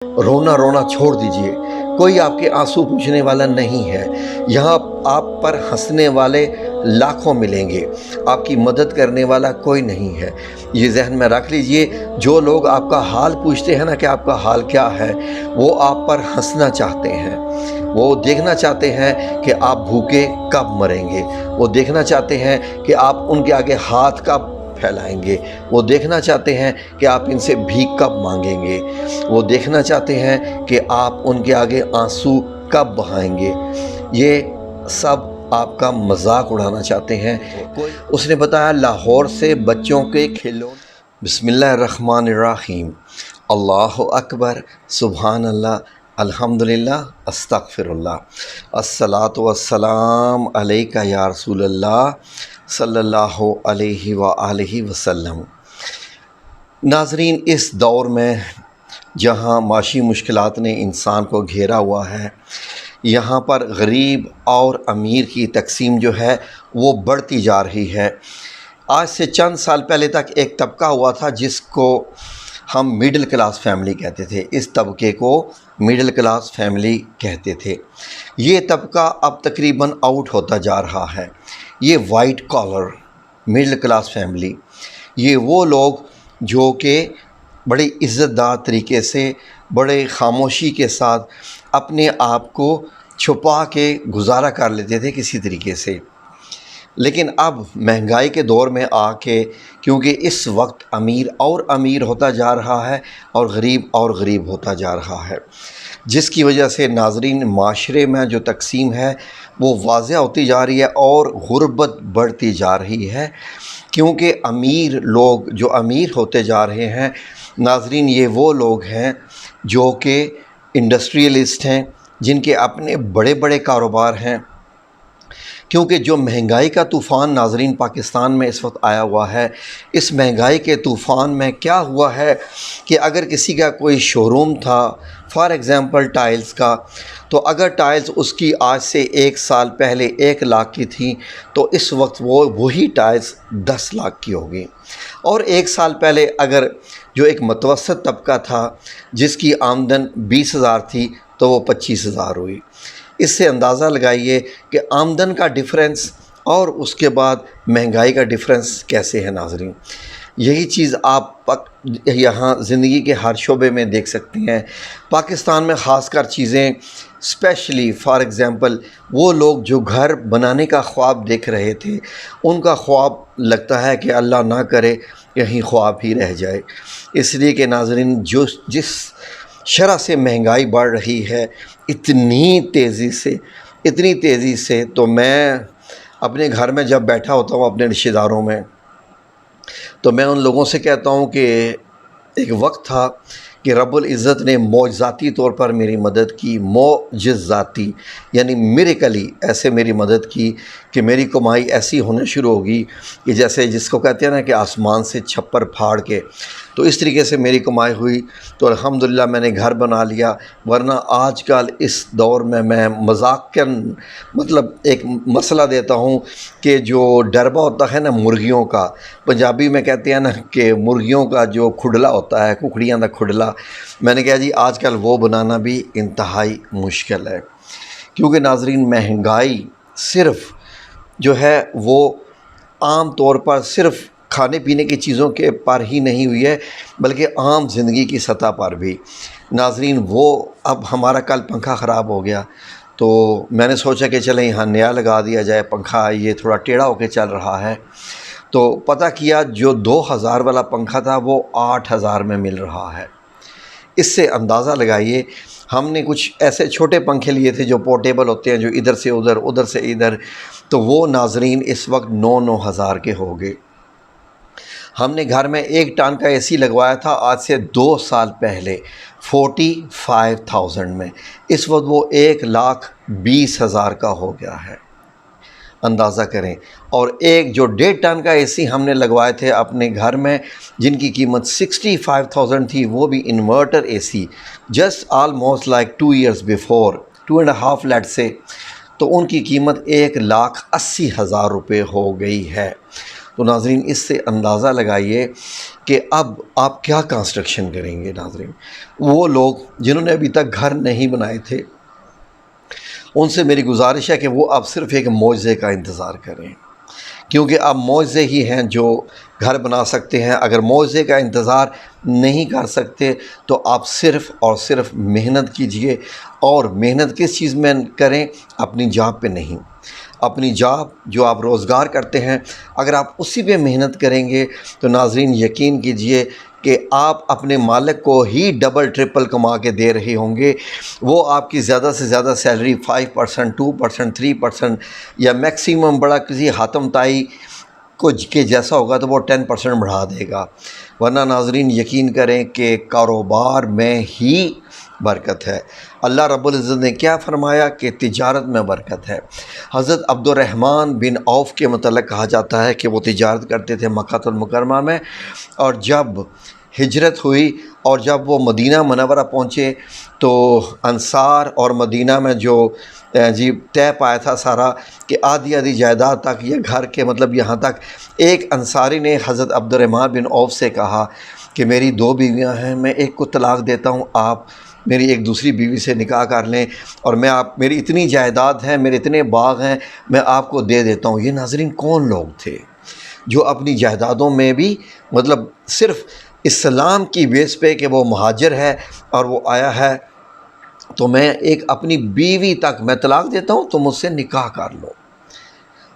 رونا رونا چھوڑ دیجئے، کوئی آپ کے آنسو پوچھنے والا نہیں ہے۔ یہاں آپ پر ہنسنے والے لاکھوں ملیں گے، آپ کی مدد کرنے والا کوئی نہیں ہے۔ یہ ذہن میں رکھ لیجئے، جو لوگ آپ کا حال پوچھتے ہیں نا کہ آپ کا حال کیا ہے، وہ آپ پر ہنسنا چاہتے ہیں۔ وہ دیکھنا چاہتے ہیں کہ آپ بھوکے کب مریں گے، وہ دیکھنا چاہتے ہیں کہ آپ ان کے آگے ہاتھ کب پھیلائیں گے، وہ دیکھنا چاہتے ہیں کہ آپ ان سے بھیک کب مانگیں گے، وہ دیکھنا چاہتے ہیں کہ آپ ان کے آگے آنسو کب بہائیں گے۔ یہ سب آپ کا مذاق اڑانا چاہتے ہیں۔ اس نے بتایا لاہور سے بچوں کے کھلونے۔ بسم اللہ الرحمن الرحیم، اللہ اکبر، سبحان اللہ، الحمدللہ، استغفر اللہ، الصلاۃ والسلام علیک یا رسول اللہ صلی اللہ علیہ وآلہ وسلم۔ ناظرین، اس دور میں جہاں معاشی مشکلات نے انسان کو گھیرا ہوا ہے، یہاں پر غریب اور امیر کی تقسیم جو ہے وہ بڑھتی جا رہی ہے۔ آج سے چند سال پہلے تک ایک طبقہ ہوا تھا جس کو ہم مڈل کلاس فیملی کہتے تھے، اس طبقے کو مڈل کلاس فیملی کہتے تھے۔ یہ طبقہ اب تقریباً آؤٹ ہوتا جا رہا ہے۔ یہ white collar middle class family, یہ وہ لوگ جو کہ بڑی عزت دار طریقے سے، بڑے خاموشی کے ساتھ اپنے آپ کو چھپا کے گزارا کر لیتے تھے کسی طریقے سے۔ لیکن اب مہنگائی کے دور میں آ کے، کیونکہ اس وقت امیر اور امیر ہوتا جا رہا ہے اور غریب ہوتا جا رہا ہے، جس کی وجہ سے ناظرین معاشرے میں جو تقسیم ہے وہ واضح ہوتی جا رہی ہے اور غربت بڑھتی جا رہی ہے، کیونکہ امیر لوگ جو امیر ہوتے جا رہے ہیں ناظرین، یہ وہ لوگ ہیں جو کہ انڈسٹریلسٹ ہیں، جن کے اپنے بڑے بڑے کاروبار ہیں۔ کیونکہ جو مہنگائی کا طوفان ناظرین پاکستان میں اس وقت آیا ہوا ہے، اس مہنگائی کے طوفان میں کیا ہوا ہے کہ اگر کسی کا کوئی شو روم تھا فار ایگزامپل ٹائلز کا، تو اگر ٹائلز اس کی آج سے 1 سال پہلے 1 لاکھ کی تھی تو اس وقت وہی ٹائلز 10 لاکھ کی ہوگی۔ اور 1 سال پہلے اگر جو ایک متوسط طبقہ تھا جس کی آمدن 20,000 تھی تو وہ 25,000 ہوئی۔ اس سے اندازہ لگائیے کہ آمدن کا ڈفرینس اور اس کے بعد مہنگائی کا ڈفرینس کیسے ہے ناظرین۔ یہی چیز آپ یہاں زندگی کے ہر شعبے میں دیکھ سکتے ہیں۔ پاکستان میں خاص کر چیزیں اسپیشلی فار ایگزامپل وہ لوگ جو گھر بنانے کا خواب دیکھ رہے تھے، ان کا خواب لگتا ہے کہ اللہ نہ کرے کہیں خواب ہی رہ جائے۔ اس لیے کہ ناظرین جس شرح سے مہنگائی بڑھ رہی ہے اتنی تیزی سے تو میں اپنے گھر میں جب بیٹھا ہوتا ہوں اپنے رشتہ داروں میں، تو میں ان لوگوں سے کہتا ہوں کہ ایک وقت تھا کہ رب العزت نے معجزاتی طور پر میری مدد کی، معجزاتی یعنی میریکلی ایسے میری مدد کی کہ میری کمائی ایسی ہونے شروع ہوگی کہ جیسے جس کو کہتے ہیں نا کہ آسمان سے چھپر پھاڑ کے، تو اس طریقے سے میری کمائی ہوئی۔ تو الحمدللہ میں نے گھر بنا لیا، ورنہ آج کل اس دور میں مذاقاً مطلب ایک مسئلہ دیتا ہوں کہ جو ڈربا ہوتا ہے نا مرغیوں کا، پنجابی میں کہتے ہیں نا کہ مرغیوں کا جو کھڈلا ہوتا ہے، ککڑیاں دا کھڈلا، میں نے کہا جی آج کل وہ بنانا بھی انتہائی مشکل ہے، کیونکہ ناظرین مہنگائی صرف جو ہے وہ عام طور پر صرف کھانے پینے کی چیزوں کے پر ہی نہیں ہوئی ہے بلکہ عام زندگی کی سطح پر بھی۔ ناظرین وہ اب ہمارا کل پنکھا خراب ہو گیا تو میں نے سوچا کہ چلیں یہاں نیا لگا دیا جائے پنکھا، یہ تھوڑا ٹیڑھا ہو کے چل رہا ہے، تو پتہ کیا جو 2,000 والا پنکھا تھا وہ 8,000 میں مل رہا ہے۔ اس سے اندازہ لگائیے، ہم نے کچھ ایسے چھوٹے پنکھے لیے تھے جو پورٹیبل ہوتے ہیں، جو ادھر سے ادھر ادھر سے ادھر، تو وہ ناظرین اس وقت 9,000 کے ہو گئے۔ ہم نے گھر میں 1 ٹن کا اے سی لگوایا تھا آج سے 2 سال پہلے 45,000 میں، اس وقت وہ 1,20,000 کا ہو گیا ہے، اندازہ کریں۔ اور ایک جو 1.5 ٹن کا اے سی ہم نے لگوائے تھے اپنے گھر میں جن کی قیمت 65,000 تھی، وہ بھی انورٹر اے سی، جسٹ آلموسٹ لائک 2 ایئرز بیفور، 2.5 لیٹ سے، تو ان کی قیمت 1,80,000 روپے ہو گئی ہے۔ تو ناظرین اس سے اندازہ لگائیے کہ اب آپ کیا کنسٹرکشن کریں گے۔ ناظرین وہ لوگ جنہوں نے ابھی تک گھر نہیں بنائے تھے، ان سے میری گزارش ہے کہ وہ اب صرف ایک معجزے کا انتظار کریں، کیونکہ اب معجزے ہی ہیں جو گھر بنا سکتے ہیں۔ اگر معجزے کا انتظار نہیں کر سکتے تو آپ صرف اور صرف محنت کیجئے، اور محنت کس چیز میں کریں؟ اپنی جاب پہ نہیں۔ اپنی جاب جو آپ روزگار کرتے ہیں، اگر آپ اسی پہ محنت کریں گے تو ناظرین یقین کیجئے کہ آپ اپنے مالک کو ہی ڈبل ٹرپل کما کے دے رہے ہوں گے۔ وہ آپ کی زیادہ سے زیادہ سیلری 5%، 2%، 3% یا میکسیمم بڑا کسی حاتم تائی کچھ کے جیسا ہوگا تو وہ 10% بڑھا دے گا۔ ورنہ ناظرین یقین کریں کہ کاروبار میں ہی برکت ہے۔ اللہ رب العزت نے کیا فرمایا کہ تجارت میں برکت ہے۔ حضرت عبد الرحمن بن عوف کے متعلق کہا جاتا ہے کہ وہ تجارت کرتے تھے مکہ المکرمہ میں، اور جب ہجرت ہوئی اور جب وہ مدینہ منورہ پہنچے تو انصار اور مدینہ میں جو طے پایا تھا سارا کہ آدھی آدھی جائیداد تک یا گھر کے مطلب یہاں تک، ایک انصاری نے حضرت عبد الرحمن بن عوف سے کہا کہ میری 2 بیویاں ہیں، میں ایک کو طلاق دیتا ہوں، آپ میری ایک دوسری بیوی سے نکاح کر لیں، اور میری اتنی جائیداد ہے، میرے اتنے باغ ہیں، میں آپ کو دے دیتا ہوں۔ یہ ناظرین کون لوگ تھے جو اپنی جائیدادوں میں بھی مطلب صرف اسلام کی بیس پہ کہ وہ مہاجر ہے اور وہ آیا ہے تو میں ایک اپنی بیوی تک میں طلاق دیتا ہوں، تم مجھ سے نکاح کر لو،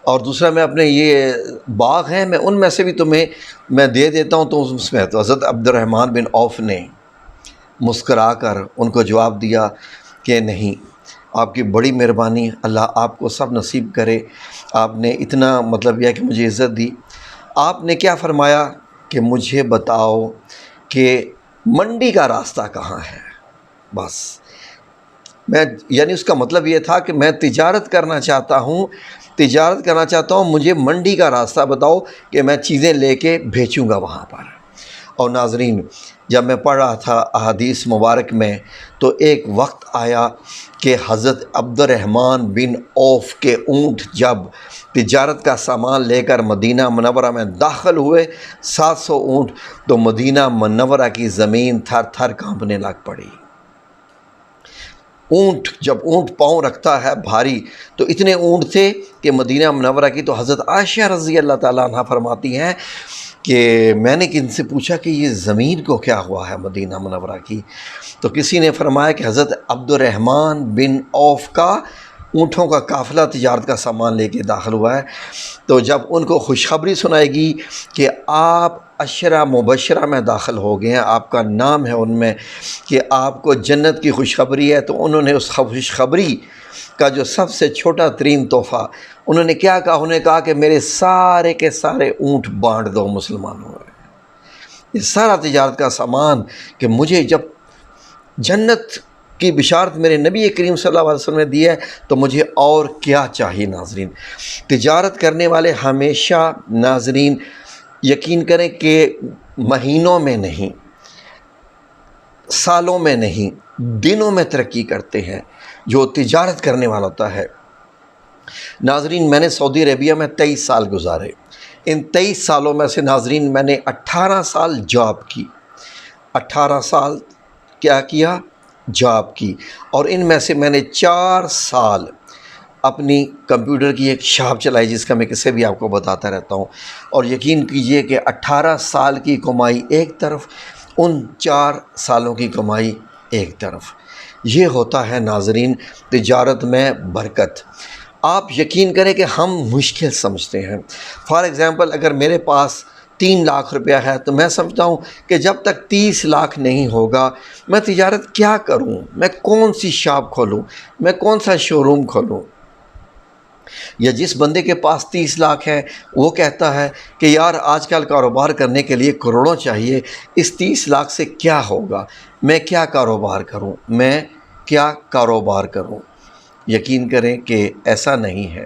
اور دوسرا میں اپنے یہ باغ ہیں میں ان میں سے بھی تمہیں میں دے دیتا ہوں، تو اس میں تو حضرت عبد الرحمن بن عوف نے مسکرا کر ان کو جواب دیا کہ نہیں، آپ کی بڑی مہربانی، اللہ آپ کو سب نصیب کرے، آپ نے اتنا مطلب یہ کہ مجھے عزت دی۔ آپ نے کیا فرمایا کہ مجھے بتاؤ کہ منڈی کا راستہ کہاں ہے، بس میں یعنی اس کا مطلب یہ تھا کہ میں تجارت کرنا چاہتا ہوں، مجھے منڈی کا راستہ بتاؤ کہ میں چیزیں لے کے بھیجوں گا وہاں پر۔ اور ناظرین جب میں پڑھ رہا تھا احادیث مبارک میں تو ایک وقت آیا کہ حضرت عبد الرحمن بن عوف کے اونٹ جب تجارت کا سامان لے کر مدینہ منورہ میں داخل ہوئے، 700 اونٹ، تو مدینہ منورہ کی زمین تھر تھر کانپنے لگ پڑی۔ جب اونٹ پاؤں رکھتا ہے بھاری، تو اتنے اونٹ تھے کہ مدینہ منورہ کی، تو حضرت عائشہ رضی اللہ تعالیٰ عنہ فرماتی ہیں کہ میں نے کن سے پوچھا کہ یہ زمین کو کیا ہوا ہے مدینہ منورہ کی، تو کسی نے فرمایا کہ حضرت عبد الرحمن بن عوف کا اونٹوں کا قافلہ تجارت کا سامان لے کے داخل ہوا ہے۔ تو جب ان کو خوشخبری سنائے گی کہ آپ عشرہ مبشرہ میں داخل ہو گئے ہیں، آپ کا نام ہے ان میں کہ آپ کو جنت کی خوشخبری ہے، تو انہوں نے اس خوشخبری کا جو سب سے چھوٹا ترین تحفہ انہوں نے کیا کہا؟ انہوں نے کہا کہ میرے سارے کے سارے اونٹ بانٹ دو مسلمانوں میں، یہ سارا تجارت کا سامان، کہ مجھے جب جنت کی بشارت میرے نبی کریم صلی اللہ علیہ وسلم نے دی ہے تو مجھے اور کیا چاہیے۔ ناظرین تجارت کرنے والے ہمیشہ ناظرین یقین کریں کہ مہینوں میں نہیں، سالوں میں نہیں، دنوں میں ترقی کرتے ہیں جو تجارت کرنے والا ہوتا ہے۔ ناظرین میں نے سعودی عربیہ میں 23 سال گزارے، ان 23 سالوں میں سے ناظرین میں نے 18 سال جاب کی، 18 سال کیا کیا؟ جاب کی، اور ان میں سے میں نے 4 سال اپنی کمپیوٹر کی ایک شاپ چلائی جس کا میں کسے بھی آپ کو بتاتا رہتا ہوں، اور یقین کیجئے کہ 18 سال کی کمائی ایک طرف، ان 4 سالوں کی کمائی ایک طرف۔ یہ ہوتا ہے ناظرین تجارت میں برکت۔ آپ یقین کریں کہ ہم مشکل سمجھتے ہیں، فار ایگزامپل اگر میرے پاس 3 لاکھ روپیہ ہے تو میں سمجھتا ہوں کہ جب تک 30 لاکھ نہیں ہوگا میں تجارت کیا کروں، میں کون سی شاپ کھولوں، میں کون سا شو روم کھولوں۔ یا جس بندے کے پاس 30 لاکھ ہے وہ کہتا ہے کہ یار آج کل کاروبار کرنے کے لیے کروڑوں چاہیے، اس 30 لاکھ سے کیا ہوگا، میں کیا کاروبار کروں۔ یقین کریں کہ ایسا نہیں ہے۔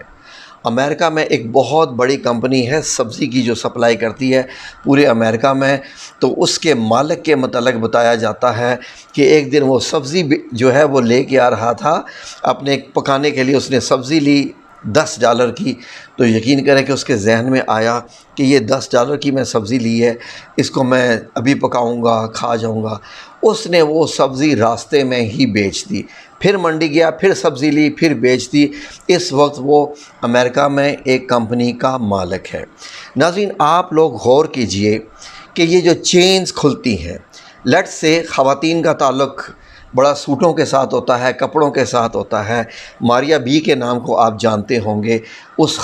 امریکہ میں ایک بہت بڑی کمپنی ہے سبزی کی جو سپلائی کرتی ہے پورے امریکہ میں، تو اس کے مالک کے متعلق بتایا جاتا ہے کہ ایک دن وہ سبزی جو ہے وہ لے کے آ رہا تھا اپنے پکانے کے لیے، اس نے سبزی لی $10 کی، تو یقین کریں کہ اس کے ذہن میں آیا کہ یہ $10 کی میں سبزی لی ہے، اس کو میں ابھی پکاؤں گا، کھا جاؤں گا۔ اس نے وہ سبزی راستے میں ہی بیچ دی، پھر منڈی گیا، پھر سبزی لی، پھر بیچ دی۔ اس وقت وہ امریکہ میں ایک کمپنی کا مالک ہے۔ ناظرین، آپ لوگ غور کیجئے کہ یہ جو چینز کھلتی ہیں، لیٹ سے خواتین کا تعلق بڑا سوٹوں کے ساتھ ہوتا ہے، کپڑوں کے ساتھ ہوتا ہے۔ ماریا بی کے نام کو آپ جانتے ہوں گے۔ اس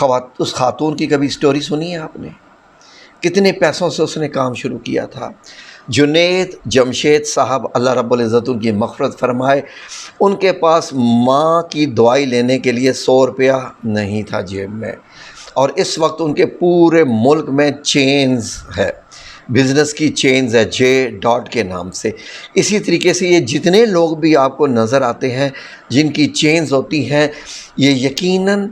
خاتون کی کبھی سٹوری سنی ہے آپ نے؟ کتنے پیسوں سے اس نے کام شروع کیا تھا۔ جنید جمشید صاحب، اللہ رب العزت ان کی مغفرت فرمائے، ان کے پاس ماں کی دوائی لینے کے لیے $100 نہیں تھا جیب میں، اور اس وقت ان کے پورے ملک میں چینز ہے، بزنس کی چینز ہے جے ڈاٹ کے نام سے۔ اسی طریقے سے یہ جتنے لوگ بھی آپ کو نظر آتے ہیں جن کی چینز ہوتی ہیں، یہ یقیناً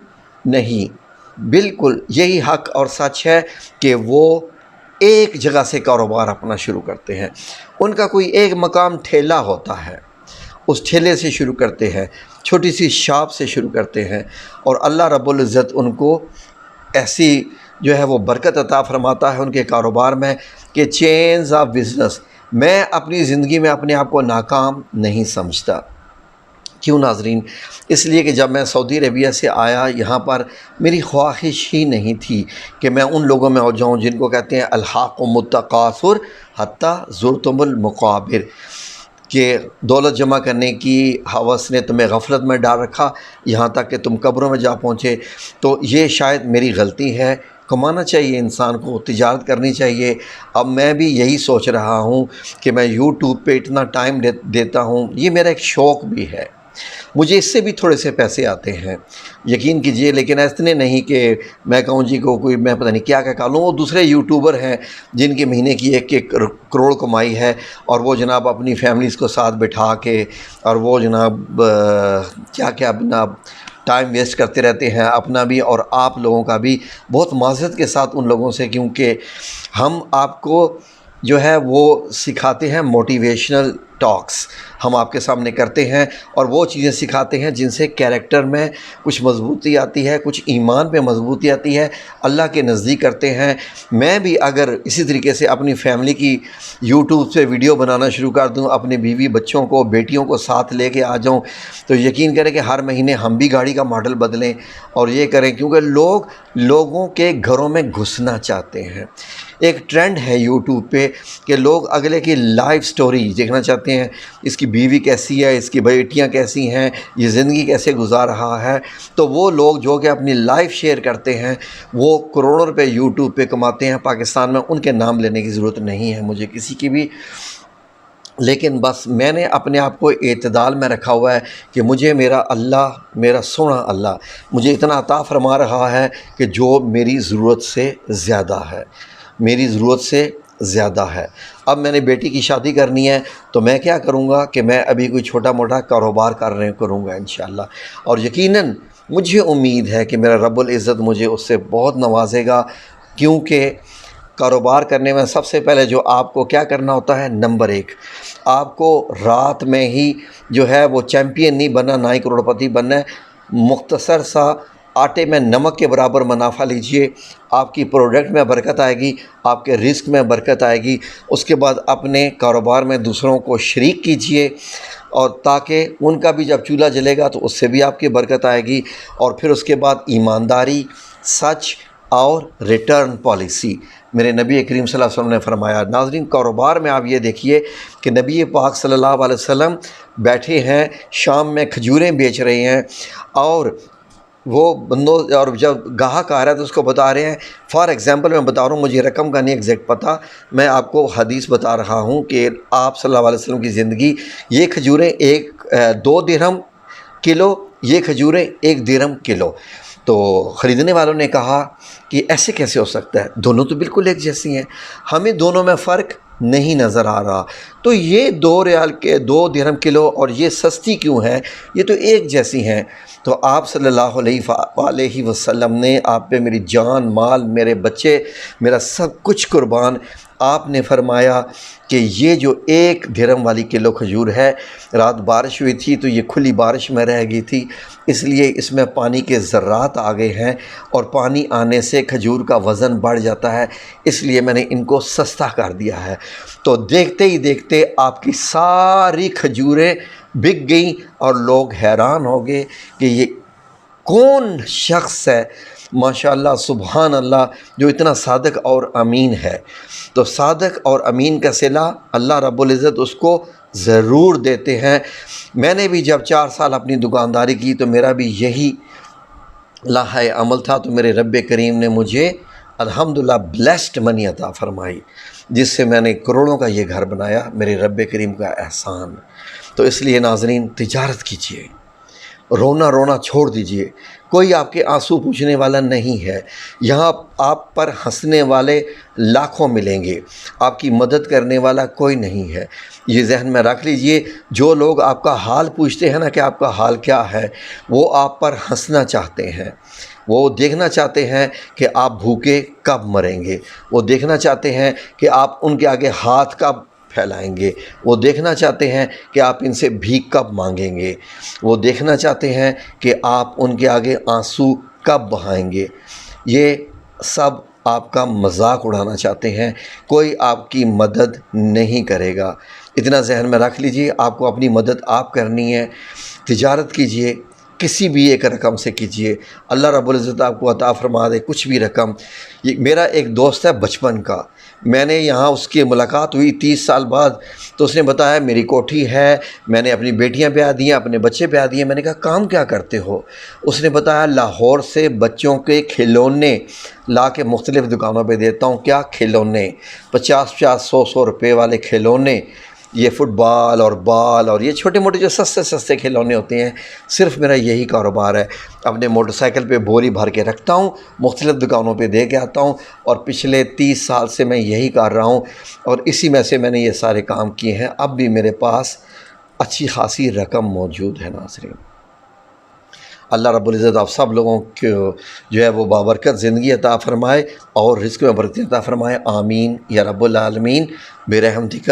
نہیں، بالکل یہی حق اور سچ ہے کہ وہ ایک جگہ سے کاروبار اپنا شروع کرتے ہیں۔ ان کا کوئی ایک مقام ٹھیلا ہوتا ہے، اس ٹھیلے سے شروع کرتے ہیں، چھوٹی سی شاپ سے شروع کرتے ہیں، اور اللہ رب العزت ان کو ایسی جو ہے وہ برکت عطا فرماتا ہے ان کے کاروبار میں کہ چینز آف بزنس۔ میں اپنی زندگی میں اپنے آپ کو ناکام نہیں سمجھتا۔ کیوں ناظرین؟ اس لیے کہ جب میں سعودی عربیہ سے آیا یہاں پر، میری خواہش ہی نہیں تھی کہ میں ان لوگوں میں ہو جاؤں جن کو کہتے ہیں الحاقم التکاثر حتی زرتم المقابر، کہ دولت جمع کرنے کی ہوس نے تمہیں غفلت میں ڈال رکھا یہاں تک کہ تم قبروں میں جا پہنچے۔ تو یہ شاید میری غلطی ہے۔ کمانا چاہیے انسان کو، تجارت کرنی چاہیے۔ اب میں بھی یہی سوچ رہا ہوں کہ میں یوٹیوب پہ اتنا ٹائم دیتا ہوں، یہ میرا ایک شوق بھی ہے، مجھے اس سے بھی تھوڑے سے پیسے آتے ہیں، یقین کیجئے، لیکن اتنے نہیں کہ میں کہوں جی کو کوئی میں پتہ نہیں کیا کہہ لوں۔ وہ دوسرے یوٹیوبر ہیں جن کے مہینے کی 1 کروڑ کمائی ہے، اور وہ جناب اپنی فیملیز کو ساتھ بٹھا کے، اور وہ جناب کیا اپنا ٹائم ویسٹ کرتے رہتے ہیں، اپنا بھی اور آپ لوگوں کا بھی۔ بہت معذرت کے ساتھ ان لوگوں سے، کیونکہ ہم آپ کو جو ہے وہ سکھاتے ہیں موٹیویشنل ٹاکس، ہم آپ کے سامنے کرتے ہیں اور وہ چیزیں سکھاتے ہیں جن سے کیریکٹر میں کچھ مضبوطی آتی ہے، کچھ ایمان پہ مضبوطی آتی ہے، اللہ کے نزدیک کرتے ہیں۔ میں بھی اگر اسی طریقے سے اپنی فیملی کی یوٹیوب سے ویڈیو بنانا شروع کر دوں، اپنے بیوی بچوں کو بیٹیوں کو ساتھ لے کے آ جاؤں، تو یقین کریں کہ ہر مہینے ہم بھی گاڑی کا ماڈل بدلیں اور یہ کریں، کیونکہ لوگوں کے گھروں میں گھسنا چاہتے ہیں۔ ایک ٹرینڈ ہے یوٹیوب پہ کہ لوگ اگلے کی لائف سٹوری دیکھنا چاہتے ہیں، اس کی بیوی کیسی ہے، اس کی بیٹیاں کیسی ہیں، یہ زندگی کیسے گزار رہا ہے۔ تو وہ لوگ جو کہ اپنی لائف شیئر کرتے ہیں وہ کروڑوں روپے یوٹیوب پہ کماتے ہیں۔ پاکستان میں ان کے نام لینے کی ضرورت نہیں ہے مجھے کسی کی بھی، لیکن بس میں نے اپنے آپ کو اعتدال میں رکھا ہوا ہے کہ مجھے میرا اللہ، میرا سونا اللہ مجھے اتنا عطا فرما رہا ہے کہ جو میری ضرورت سے زیادہ ہے، میری ضرورت سے زیادہ ہے۔ اب میں نے بیٹی کی شادی کرنی ہے تو میں کیا کروں گا کہ میں ابھی کوئی چھوٹا موٹا کاروبار کروں گا انشاءاللہ، اور یقیناً مجھے امید ہے کہ میرا رب العزت مجھے اس سے بہت نوازے گا، کیونکہ کاروبار کرنے میں سب سے پہلے جو آپ کو کیا کرنا ہوتا ہے، نمبر 1، آپ کو رات میں ہی جو ہے وہ چیمپئن نہیں بننا، نہ ہی کروڑپتی بننا ہے۔ مختصر سا آٹے میں نمک کے برابر منافع لیجئے، آپ کی پروڈکٹ میں برکت آئے گی، آپ کے رزق میں برکت آئے گی۔ اس کے بعد اپنے کاروبار میں دوسروں کو شریک کیجئے، اور تاکہ ان کا بھی جب چولہا جلے گا تو اس سے بھی آپ کی برکت آئے گی۔ اور پھر اس کے بعد ایمانداری، سچ اور ریٹرن پالیسی، میرے نبی کریم صلی اللہ علیہ وسلم نے فرمایا۔ ناظرین، کاروبار میں آپ یہ دیکھیے کہ نبی پاک صلی اللہ علیہ وسلم بیٹھے ہیں شام میں کھجوریں بیچ رہے ہیں، اور وہ بندوں، اور جب گاہک آ رہا ہے تو اس کو بتا رہے ہیں، فار ایگزامپل میں بتا رہا ہوں، مجھے رقم کا نہیں ایگزیکٹ پتہ، میں آپ کو حدیث بتا رہا ہوں کہ آپ صلی اللہ علیہ وسلم کی زندگی، یہ کھجوریں 2 درہم کلو، یہ کھجوریں 1 درہم کلو۔ تو خریدنے والوں نے کہا کہ ایسے کیسے ہو سکتا ہے، دونوں تو بالکل ایک جیسی ہیں، ہمیں دونوں میں فرق نہیں نظر آ رہا، تو یہ 2 ریال کے 2 درہم کلو اور یہ سستی کیوں ہے، یہ تو ایک جیسی ہیں۔ تو آپ صلی اللہ علیہ وسلم نے، آپ پہ میری جان، مال، میرے بچے، میرا سب کچھ قربان، آپ نے فرمایا کہ یہ جو 1 درہم والی کلو کھجور ہے، رات بارش ہوئی تھی تو یہ کھلی بارش میں رہ گئی تھی، اس لیے اس میں پانی کے ذرات آ گئے ہیں، اور پانی آنے سے کھجور کا وزن بڑھ جاتا ہے، اس لیے میں نے ان کو سستا کر دیا ہے۔ تو دیکھتے ہی دیکھتے آپ کی ساری کھجوریں بک گئیں، اور لوگ حیران ہو گئے کہ یہ کون شخص ہے، ماشاءاللہ سبحان اللہ، جو اتنا صادق اور امین ہے۔ تو صادق اور امین کا صلہ اللہ رب العزت اس کو ضرور دیتے ہیں۔ میں نے بھی جب 4 سال اپنی دکانداری کی تو میرا بھی یہی لائحہ عمل تھا، تو میرے رب کریم نے مجھے الحمدللہ بلیسڈ منی عطا فرمائی، جس سے میں نے کروڑوں کا یہ گھر بنایا، میرے رب کریم کا احسان۔ تو اس لیے ناظرین، تجارت کیجیے، رونا چھوڑ دیجئے، کوئی آپ کے آنسو پوچھنے والا نہیں ہے۔ یہاں آپ پر ہنسنے والے لاکھوں ملیں گے، آپ کی مدد کرنے والا کوئی نہیں ہے۔ یہ ذہن میں رکھ لیجئے، جو لوگ آپ کا حال پوچھتے ہیں نا کہ آپ کا حال کیا ہے، وہ آپ پر ہنسنا چاہتے ہیں، وہ دیکھنا چاہتے ہیں کہ آپ بھوکے کب مریں گے، وہ دیکھنا چاہتے ہیں کہ آپ ان کے آگے ہاتھ کب پھیلائیں گے، وہ دیکھنا چاہتے ہیں کہ آپ ان سے بھیک کب مانگیں گے، وہ دیکھنا چاہتے ہیں کہ آپ ان کے آگے آنسو کب بہائیں گے۔ یہ سب آپ کا مذاق اڑانا چاہتے ہیں، کوئی آپ کی مدد نہیں کرے گا۔ اتنا ذہن میں رکھ لیجئے، آپ کو اپنی مدد آپ کرنی ہے۔ تجارت کیجئے، کسی بھی ایک رقم سے کیجئے، اللہ رب العزت آپ کو عطا فرما دے کچھ بھی رقم۔ یہ میرا ایک دوست ہے بچپن کا، میں نے یہاں اس کی ملاقات ہوئی 30 سال بعد، تو اس نے بتایا میری کوٹھی ہے، میں نے اپنی بیٹیاں بیاہ دی ہیں، اپنے بچے بیاہ دیے۔ میں نے کہا کام کیا کرتے ہو؟ اس نے بتایا لاہور سے بچوں کے کھلونے لا کے مختلف دکانوں پہ دیتا ہوں۔ کیا کھلونے؟ 50 100 روپے والے کھلونے، یہ فٹ بال اور بال اور یہ چھوٹے موٹے جو سستے کھلونے ہوتے ہیں، صرف میرا یہی کاروبار ہے۔ اپنے موٹر سائیکل پہ بوری بھر کے رکھتا ہوں، مختلف دکانوں پہ دے کے آتا ہوں، اور پچھلے 30 سال سے میں یہی کر رہا ہوں، اور اسی میں سے میں نے یہ سارے کام کیے ہیں۔ اب بھی میرے پاس اچھی خاصی رقم موجود ہے ناظرین۔ اللہ رب العزت آپ سب لوگوں کو جو ہے وہ بابرکت زندگی عطا فرمائے، اور رزق میں برکت عطا فرمائے، آمین یا رب العالمین، برحمتک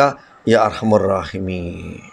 یا ارحم الراحمین۔